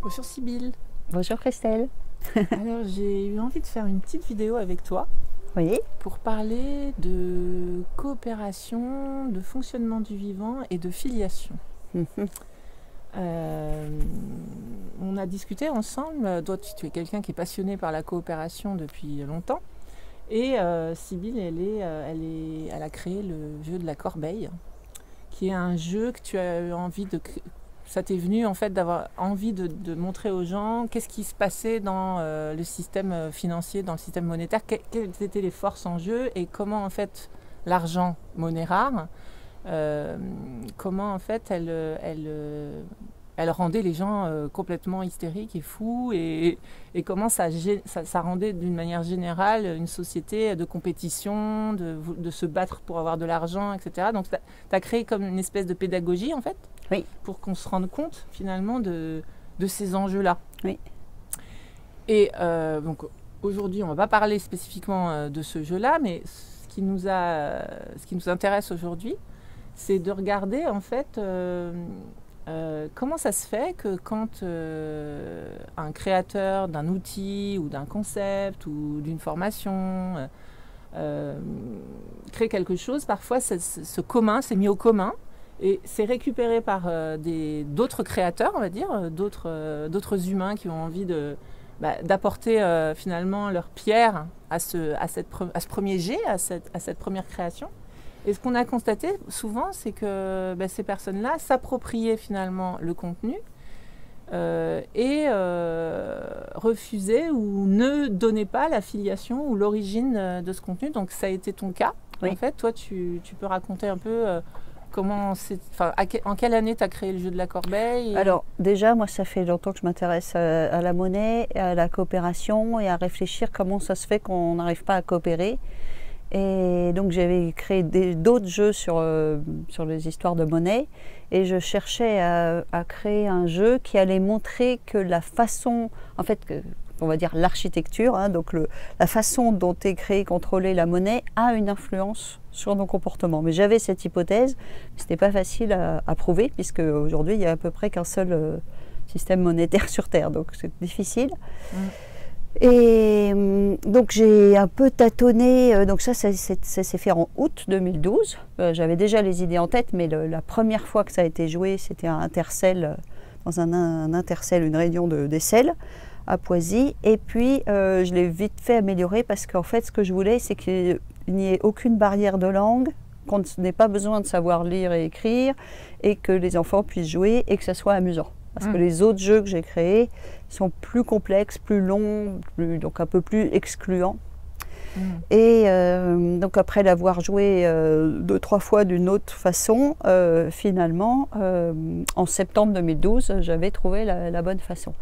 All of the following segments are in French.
Bonjour Sybille. Bonjour Christelle. Alors j'ai eu envie de faire une petite vidéo avec toi Oui. pour parler de coopération, de fonctionnement du vivant et de filiation. On a discuté ensemble, toi tu es quelqu'un qui est passionné par la coopération depuis longtemps et Sybille elle a créé le jeu de la corbeille qui est un jeu que tu as eu envie de... Ça t'est venu en fait d'avoir envie de montrer aux gens qu'est-ce qui se passait dans le système financier, dans le système monétaire, quelles étaient les forces en jeu et comment en fait l'argent, monnaie rare, comment en fait elle rendait les gens complètement hystériques et fous et comment ça rendait d'une manière générale une société de compétition, de se battre pour avoir de l'argent, etc. Donc tu as créé comme une espèce de pédagogie en fait. Oui. Pour qu'on se rende compte finalement de ces enjeux-là. Oui. Et donc aujourd'hui, on ne va pas parler spécifiquement de ce jeu-là, mais ce qui nous intéresse aujourd'hui, c'est de regarder en fait comment ça se fait que quand un créateur d'un outil ou d'un concept ou d'une formation crée quelque chose, parfois ce commun, c'est mis au commun. Et c'est récupéré par d'autres créateurs, on va dire, d'autres humains qui ont envie d'apporter finalement leur pierre à ce premier jet, à cette première création. Et ce qu'on a constaté souvent, c'est que ces personnes-là s'appropriaient finalement le contenu et refusaient ou ne donnaient pas la filiation ou l'origine de ce contenu. Donc ça a été ton cas. Oui. En fait, toi, tu peux raconter un peu... en quelle année tu as créé le jeu de la corbeille? Alors déjà, moi ça fait longtemps que je m'intéresse à la monnaie, à la coopération et à réfléchir comment ça se fait qu'on n'arrive pas à coopérer. Et donc j'avais créé d'autres jeux sur les histoires de monnaie et je cherchais à créer un jeu qui allait montrer que la façon, en fait, on va dire l'architecture, hein, donc la façon dont est créée, contrôlée la monnaie a une influence sur nos comportements. Mais j'avais cette hypothèse, mais ce n'était pas facile à prouver, puisque aujourd'hui il y a à peu près qu'un seul système monétaire sur Terre, donc c'est difficile. Et donc j'ai un peu tâtonné, donc ça s'est fait en août 2012. J'avais déjà les idées en tête, mais la première fois que ça a été joué, c'était à Intercell, dans un Intercell, une réunion d'Essel à Poisy. Et puis je l'ai vite fait améliorer parce qu'en fait ce que je voulais, c'est qu'il n'y ait aucune barrière de langue, qu'on n'ait pas besoin de savoir lire et écrire, et que les enfants puissent jouer et que ça soit amusant. Parce que les autres jeux que j'ai créés sont plus complexes, plus longs, donc un peu plus excluants. Et donc après l'avoir joué 2-3 fois d'une autre façon, finalement, en septembre 2012, j'avais trouvé la bonne façon.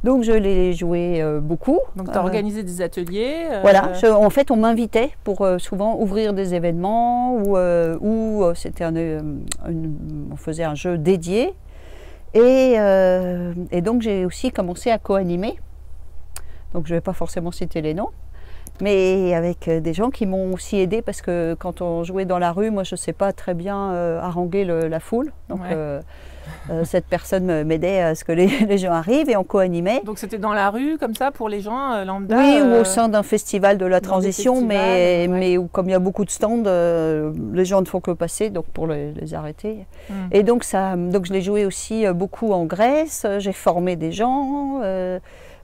Donc je l'ai joué beaucoup. Donc tu as organisé des ateliers Voilà, en fait on m'invitait pour souvent ouvrir des événements où c'était on faisait un jeu dédié. Et donc j'ai aussi commencé à co-animer. Donc je ne vais pas forcément citer les noms, mais avec des gens qui m'ont aussi aidé parce que quand on jouait dans la rue, moi je ne sais pas très bien haranguer la foule. Donc cette personne m'aidait à ce que les gens arrivent et on co-animait. Donc c'était dans la rue comme ça pour les gens lambda? Oui, ou au sein d'un festival de la transition, mais où comme il y a beaucoup de stands, les gens ne font que passer, donc pour les arrêter. Et donc je l'ai joué aussi beaucoup en Grèce, j'ai formé des gens.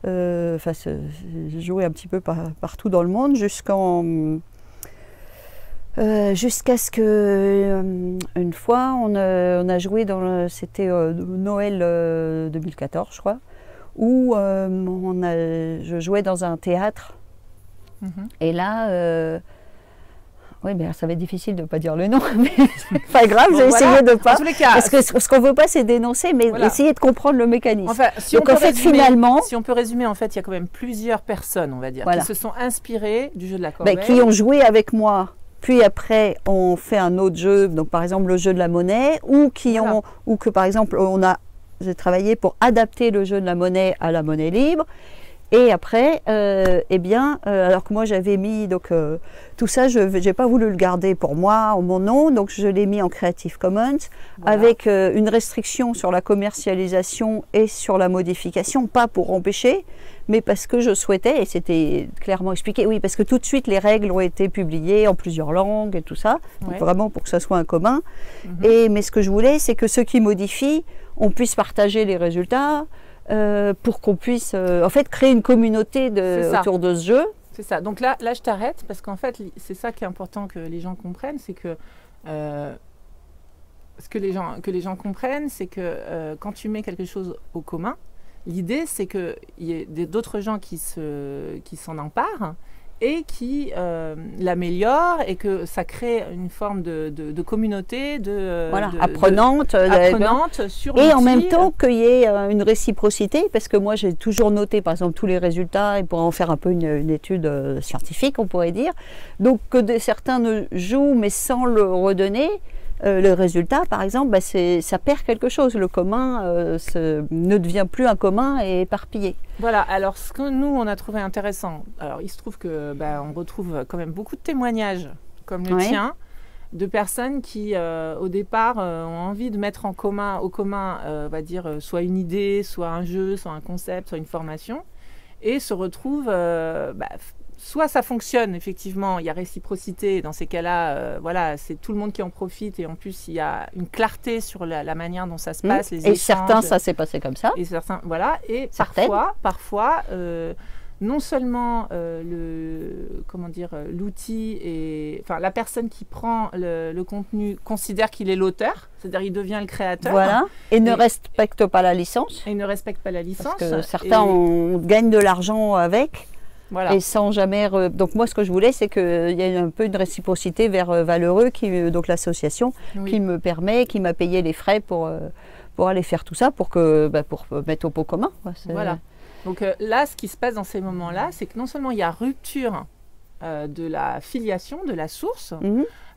J'ai joué un petit peu partout dans le monde jusqu'à ce que une fois on a joué c'était Noël 2014 je crois, où je jouais dans un théâtre et là oui, mais ça va être difficile de ne pas dire le nom, mais c'est pas grave, j'ai essayé de pas. Parce que ce qu'on ne veut pas, c'est dénoncer, mais essayer de comprendre le mécanisme. Enfin, donc en fait, finalement... Si on peut résumer, en fait, il y a quand même plusieurs personnes, on va dire, qui se sont inspirées du jeu de la corbeille. Qui ont joué avec moi, puis après, on fait un autre jeu, donc par exemple le jeu de la monnaie, ou que par exemple, j'ai travaillé pour adapter le jeu de la monnaie à la monnaie libre. Et après, alors que moi j'avais mis tout ça, je n'ai pas voulu le garder pour moi, en mon nom, donc je l'ai mis en Creative Commons, avec une restriction sur la commercialisation et sur la modification, pas pour empêcher, mais parce que je souhaitais, et c'était clairement expliqué, oui, parce que tout de suite les règles ont été publiées en plusieurs langues et tout ça, donc vraiment pour que ça soit un commun. Mais ce que je voulais, c'est que ceux qui modifient, on puisse partager les résultats, pour qu'on puisse en fait créer une communauté autour de ce jeu. C'est ça. Donc là je t'arrête parce qu'en fait c'est ça qui est important que les gens comprennent, c'est que ce que les gens comprennent, c'est que quand tu mets quelque chose au commun, l'idée c'est qu'il y ait d'autres gens qui s'en emparent et qui l'améliore et que ça crée une forme de communauté, apprenante sur et en même temps qu'il y ait une réciprocité, parce que moi j'ai toujours noté par exemple tous les résultats et pour en faire un peu une étude scientifique on pourrait dire, donc que certains ne jouent mais sans le redonner. Le résultat, par exemple, ça perd quelque chose. Le commun ne devient plus un commun et éparpillé. Voilà, alors ce que nous, on a trouvé intéressant, alors il se trouve que on retrouve quand même beaucoup de témoignages comme le tien, de personnes qui, au départ, ont envie de mettre au commun, on va dire, soit une idée, soit un jeu, soit un concept, soit une formation, et se retrouvent... soit ça fonctionne, effectivement, il y a réciprocité, et dans ces cas-là, c'est tout le monde qui en profite, et en plus, il y a une clarté sur la manière dont ça se passe, les échanges. Et certains, ça s'est passé comme ça. Et certains, voilà, et parfois non seulement l'outil et la personne qui prend le contenu considère qu'il est l'auteur, c'est-à-dire il devient le créateur. Voilà, et ne respecte pas la licence. Et ne respecte pas la licence. Parce que certains gagnent de l'argent avec. Voilà. Et sans jamais... Donc moi, ce que je voulais, c'est qu'il y ait un peu une réciprocité vers Valeureux, donc l'association, qui me permet, qui m'a payé les frais pour aller faire tout ça, pour mettre au pot commun. Voilà. Donc là, ce qui se passe dans ces moments-là, c'est que non seulement il y a rupture de la filiation, de la source,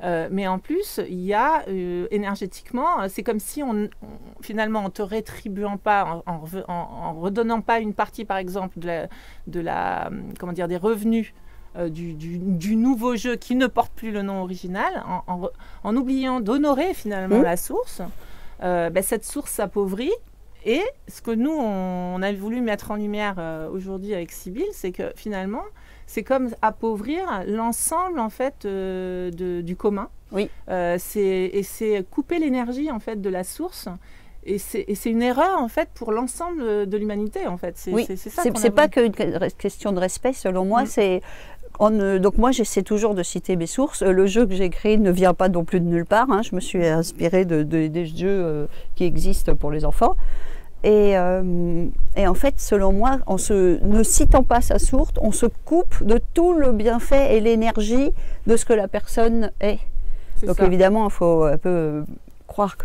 mais en plus, il y a énergétiquement, c'est comme si finalement, en te rétribuant pas, en redonnant pas une partie, par exemple, des revenus du nouveau jeu qui ne porte plus le nom original, en oubliant d'honorer finalement la source, cette source s'appauvrit. Et ce que nous, on a voulu mettre en lumière aujourd'hui avec Sybille, c'est que finalement, c'est comme appauvrir l'ensemble en fait du commun. Oui. C'est couper l'énergie en fait de la source. Et c'est une erreur en fait pour l'ensemble de l'humanité en fait. C'est ça. C'est pas qu'une question de respect selon moi. Donc moi j'essaie toujours de citer mes sources. Le jeu que j'ai créé ne vient pas non plus de nulle part. Je me suis inspirée des jeux qui existent pour les enfants. Et en fait, selon moi, ne citant pas sa source, on se coupe de tout le bienfait et l'énergie de ce que la personne est. Donc évidemment, il faut un peu croire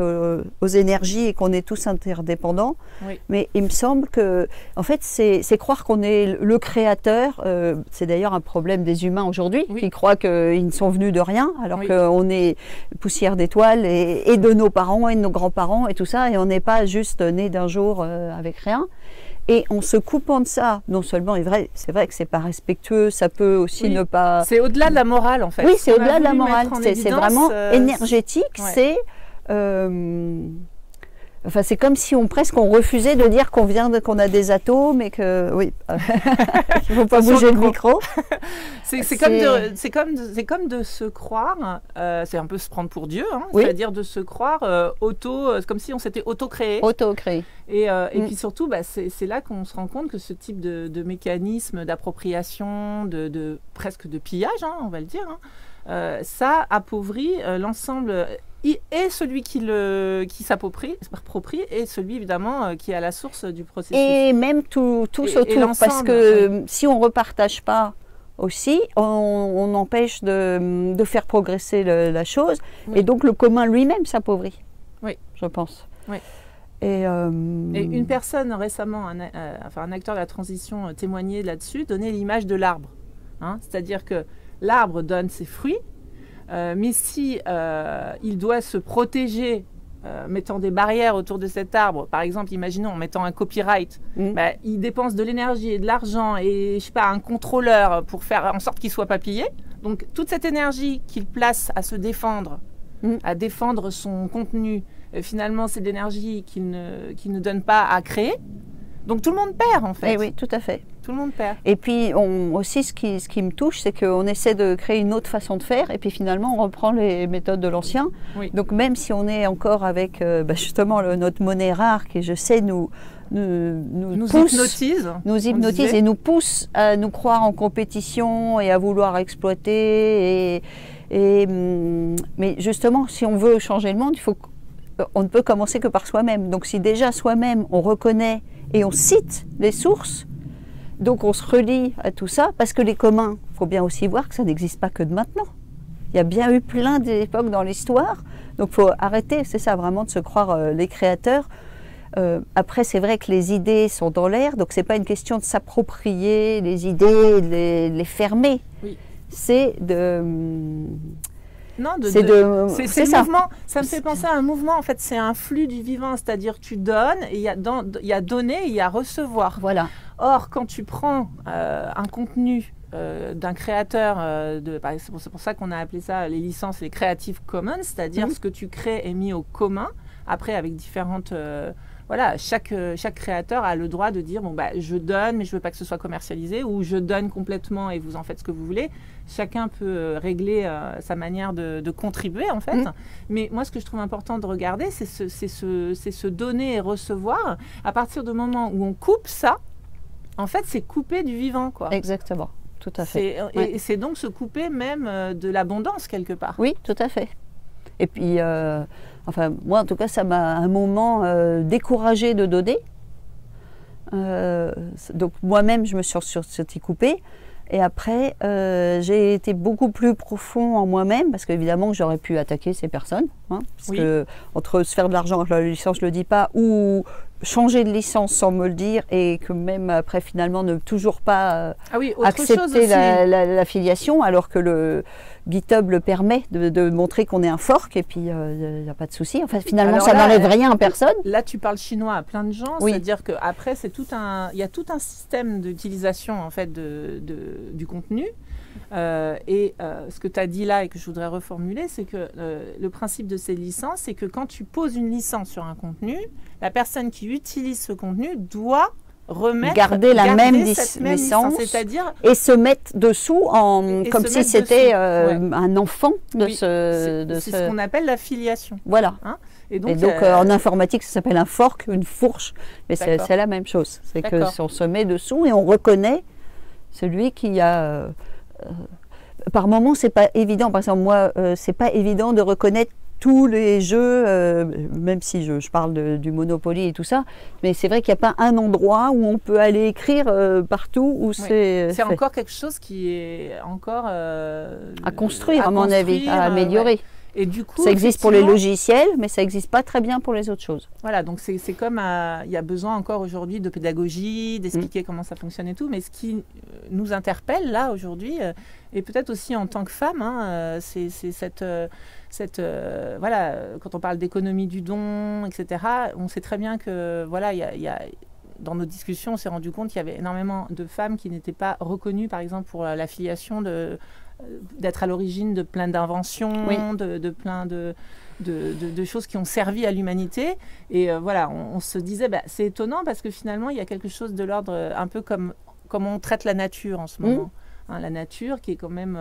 aux énergies et qu'on est tous interdépendants. Oui. Mais il me semble que, en fait, c'est croire qu'on est le créateur. C'est d'ailleurs un problème des humains aujourd'hui, qui croient qu'ils ne sont venus de rien, alors qu'on est poussière d'étoiles et de nos parents et de nos grands-parents et tout ça, et on n'est pas juste né d'un jour avec rien. Et en se coupant de ça, non seulement c'est vrai que c'est pas respectueux, ça peut aussi ne pas... C'est au-delà de la morale en fait. Oui, c'est au-delà de la morale, c'est vraiment énergétique, c'est... c'est comme si on refusait de dire qu'on a des atomes et que il faut pas bouger le micro. c'est comme de se croire, c'est un peu se prendre pour Dieu, c'est-à-dire de se croire comme si on s'était auto-créé. Et puis surtout, c'est là qu'on se rend compte que ce type de mécanisme d'appropriation, presque de pillage, on va le dire, ça appauvrit l'ensemble. Et celui qui s'approprie et celui évidemment qui est à la source du processus. Et même tout autour, parce que si on ne repartage pas aussi, on empêche de faire progresser la chose, et donc le commun lui-même s'appauvrit, je pense. Oui. Et une personne récemment, un acteur de la transition témoignait là-dessus, donnait l'image de l'arbre. C'est-à-dire que l'arbre donne ses fruits, mais si il doit se protéger mettant des barrières autour de cet arbre, par exemple, imaginons en mettant un copyright, il dépense de l'énergie et de l'argent et je sais pas, un contrôleur pour faire en sorte qu'il soit pas pillé. Donc toute cette énergie qu'il place à se défendre, à défendre son contenu, finalement c'est de l'énergie qu'il ne donne pas à créer. Donc tout le monde perd en fait. Et oui, tout à fait. Tout le monde perd. Et puis aussi ce qui me touche, c'est qu'on essaie de créer une autre façon de faire et puis finalement on reprend les méthodes de l'ancien. Oui. Donc même si on est encore avec justement notre monnaie rare qui, je sais, nous hypnotise et nous pousse à nous croire en compétition et à vouloir exploiter. Mais justement, si on veut changer le monde, on ne peut commencer que par soi-même. Donc si déjà soi-même on reconnaît et on cite les sources, donc on se relie à tout ça, parce que les communs, il faut bien aussi voir que ça n'existe pas que de maintenant. Il y a bien eu plein d'époques dans l'histoire, donc il faut arrêter, c'est ça vraiment, de se croire les créateurs. Après, c'est vrai que les idées sont dans l'air, donc c'est pas une question de s'approprier les idées, de les fermer. Oui. C'est de... Non, c'est le mouvement. Ça me fait penser à un mouvement. En fait, c'est un flux du vivant, c'est-à-dire tu donnes et il y a donner et il y a recevoir. Voilà. Or, quand tu prends un contenu d'un créateur, c'est pour ça qu'on a appelé ça les licences, les Creative Commons, c'est-à-dire ce que tu crées est mis au commun. Après, avec différentes... chaque créateur a le droit de dire je donne mais je veux pas que ce soit commercialisé, ou je donne complètement et vous en faites ce que vous voulez. Chacun peut régler sa manière de contribuer en fait. Mais moi ce que je trouve important de regarder, c'est ce donner et recevoir. À partir du moment où on coupe ça, en fait c'est couper du vivant quoi. Exactement, tout à fait. Et c'est donc se couper même de l'abondance quelque part. Oui, tout à fait. Et puis moi en tout cas ça m'a un moment découragée de donner. Donc moi-même je me suis sentie coupée. Et après j'ai été beaucoup plus profond en moi-même, parce qu'évidemment j'aurais pu attaquer ces personnes. Parce que entre se faire de l'argent avec la licence, je ne le dis pas, ou changer de licence sans me le dire, et que même après finalement ne toujours pas accepter l'affiliation, alors que le GitHub le permet de montrer qu'on est un fork, et puis il n'y a pas de souci. Enfin, finalement, alors ça n'enlève rien à personne. Là, tu parles chinois à plein de gens, c'est-à-dire qu'après, il y a tout un système d'utilisation en fait, du contenu. Ce que tu as dit là et que je voudrais reformuler, c'est que le principe de ces licences, c'est que quand tu poses une licence sur un contenu, la personne qui utilise ce contenu doit garder la même licence, c'est-à-dire et se mettre dessous comme si c'était un enfant de c'est ce qu'on appelle l'affiliation. Voilà. Et donc en informatique, ça s'appelle un fork, une fourche, mais c'est la même chose. C'est que on se met dessous et on reconnaît celui qui a. Par moments, c'est pas évident. Par exemple, moi, c'est pas évident de reconnaître tous les jeux, même si je parle du Monopoly et tout ça, mais c'est vrai qu'il n'y a pas un endroit où on peut aller écrire partout où c'est encore quelque chose qui est encore à construire, à mon avis, à améliorer. Et du coup, ça existe pour les logiciels, mais ça n'existe pas très bien pour les autres choses. Voilà, donc c'est comme il y a besoin encore aujourd'hui de pédagogie, d'expliquer comment ça fonctionne et tout, mais ce qui nous interpelle là aujourd'hui, et peut-être aussi en tant que femme, c'est quand on parle d'économie du don, etc., on sait très bien que dans nos discussions, on s'est rendu compte qu'il y avait énormément de femmes qui n'étaient pas reconnues, par exemple, pour l'affiliation d'être à l'origine de plein d'inventions, de plein de choses qui ont servi à l'humanité. Et on se disait, c'est étonnant parce que finalement, il y a quelque chose de l'ordre un peu comme on traite la nature en ce moment. La nature qui est quand même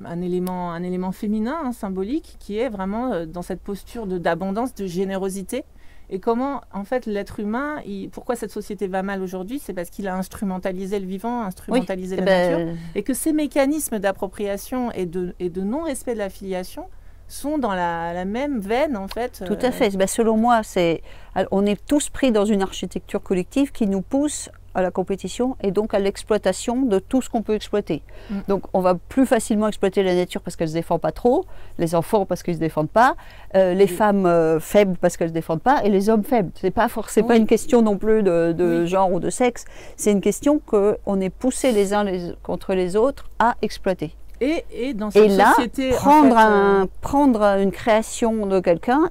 un élément féminin, symbolique, qui est vraiment dans cette posture d'abondance, de générosité. Et comment, en fait, l'être humain, pourquoi cette société va mal aujourd'hui, c'est parce qu'il a instrumentalisé le vivant, instrumentalisé la nature, et que ces mécanismes d'appropriation et de non-respect de l'affiliation sont dans la même veine, en fait. Tout à fait. Selon moi, on est tous pris dans une architecture collective qui nous pousse à la compétition et donc à l'exploitation de tout ce qu'on peut exploiter. Donc on va plus facilement exploiter la nature parce qu'elle ne se défend pas trop, les enfants parce qu'ils ne se défendent pas, les femmes faibles parce qu'elles ne se défendent pas, et les hommes faibles. C'est pas pas une question non plus de genre ou de sexe, c'est une question qu'on est poussés les uns contre les autres à exploiter. Et dans Et cette là, société, prendre, en fait, prendre une création de quelqu'un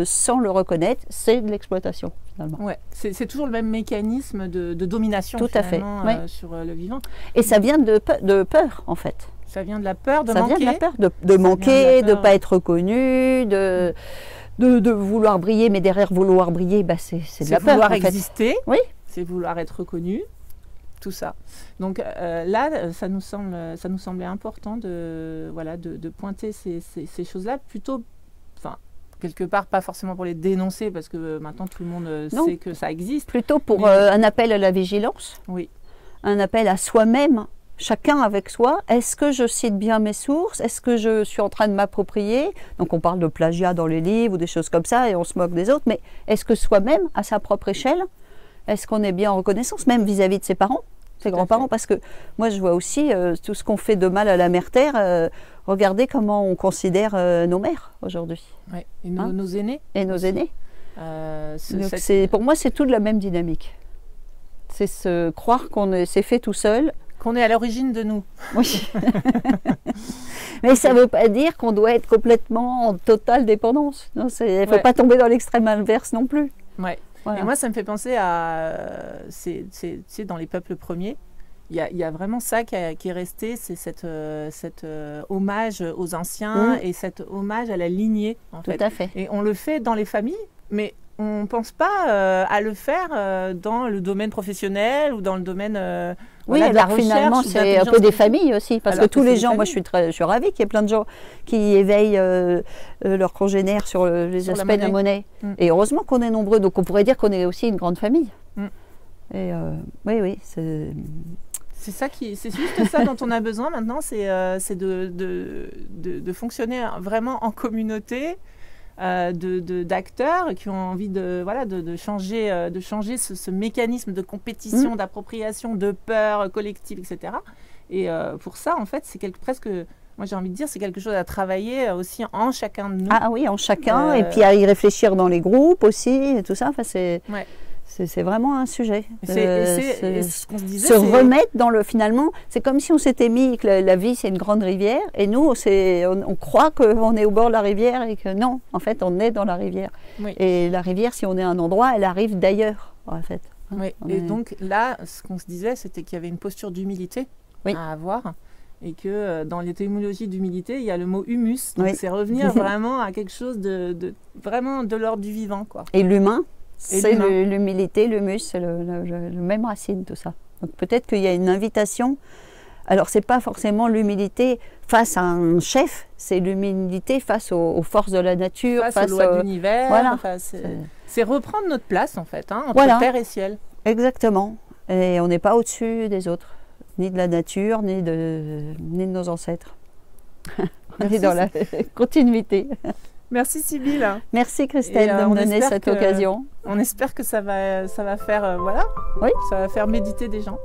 sans le reconnaître, c'est de l'exploitation finalement. ouais, c'est toujours le même mécanisme de domination Tout à fait, finalement, oui. sur le vivant. Et ça vient de peur en fait. Ça vient de la peur de Ça manquer. vient de la peur de vient manquer, de de la ne peur. pas être reconnu, de vouloir briller, mais derrière vouloir briller, bah c'est de C'est la peur vouloir en fait. exister, Oui. c'est vouloir être reconnu, tout ça. Donc là, ça nous semblait important de pointer ces choses-là, plutôt, enfin, quelque part, pas forcément pour les dénoncer, parce que maintenant tout le monde Non. sait que ça existe. Plutôt pour Mais- un appel à la vigilance, Oui, un appel à soi-même, chacun avec soi. Est-ce que je cite bien mes sources? Est-ce que je suis en train de m'approprier? Donc on parle de plagiat dans les livres ou des choses comme ça et on se moque des autres, mais est-ce que soi-même, à sa propre échelle, est-ce qu'on est bien en reconnaissance, même vis-à-vis de ses parents, ses Tout à grands-parents? fait. Parce que moi je vois aussi tout ce qu'on fait de mal à la mère terre. Regardez comment on considère nos mères aujourd'hui ouais. Et nos, Hein nos aînés. et nos aînés. Donc Cette- pour moi c'est tout de la même dynamique. C'est se croire qu'on s'est fait tout seul. qu'on est à l'origine de nous. Oui. Mais ça ne veut pas dire qu'on doit être complètement en totale dépendance. Il ne faut Ouais. pas tomber dans l'extrême inverse non plus. Ouais. Voilà. Et moi, ça me fait penser à, c'est dans les peuples premiers, il y a vraiment ça qui est resté, c'est cet hommage aux anciens et cet hommage à la lignée, en Tout fait. à fait. Et on le fait dans les familles, mais on ne pense pas à le faire dans le domaine professionnel ou dans le domaine Oui, voilà, de la alors recherche. finalement, ou c'est un d'intelligence peu des collective. familles aussi, parce Alors que tous que c'est les des gens, moi familles. je suis ravie qu'il y ait plein de gens qui éveillent leurs congénères sur les Sur la aspects de la monnaie. Mm. Et heureusement qu'on est nombreux, donc on pourrait dire qu'on est aussi une grande famille. Mm. Et oui, c'est... C'est juste ça dont on a besoin maintenant, c'est de fonctionner vraiment en communauté, d'acteurs qui ont envie de changer ce mécanisme de compétition, d'appropriation, de peur collective, etc. Et pour ça, en fait, c'est presque, moi j'ai envie de dire, c'est quelque chose à travailler aussi en chacun de nous. Ah oui, en chacun, et puis à y réfléchir dans les groupes aussi, et tout ça. Enfin, Ouais. c'est vraiment un sujet. Et ce qu'on se disait, Se remettre dans le... Finalement, c'est comme si on s'était mis que la vie, c'est une grande rivière, et nous, on croit qu'on est au bord de la rivière, et que non, en fait, on est dans la rivière. Oui. Et la rivière, si on est à un endroit, elle arrive d'ailleurs, en fait. Oui. On Et est- donc là, ce qu'on se disait, c'était qu'il y avait une posture d'humilité Oui. à avoir. Et que dans l'étymologie d'humilité, il y a le mot humus. Donc Oui. c'est revenir vraiment à quelque chose vraiment de l'ordre du vivant, quoi. Et l'humain, Et c'est l'humain. l'humilité, l'humus, c'est le même racine, tout ça. Donc peut-être qu'il y a une invitation. Alors, c'est pas forcément l'humilité face à un chef, c'est l'humilité face aux forces de la nature, Face aux lois de l'univers. voilà. Enfin, c'est reprendre notre place, en fait, hein, entre Voilà. terre et ciel. Exactement. Et on n'est pas au-dessus des autres, ni de la nature, ni de nos ancêtres. On Merci, est dans la continuité. Merci Sybille. Merci Christelle Et, de on me donner espère cette que- occasion. On espère que ça va faire, ça va faire méditer des gens.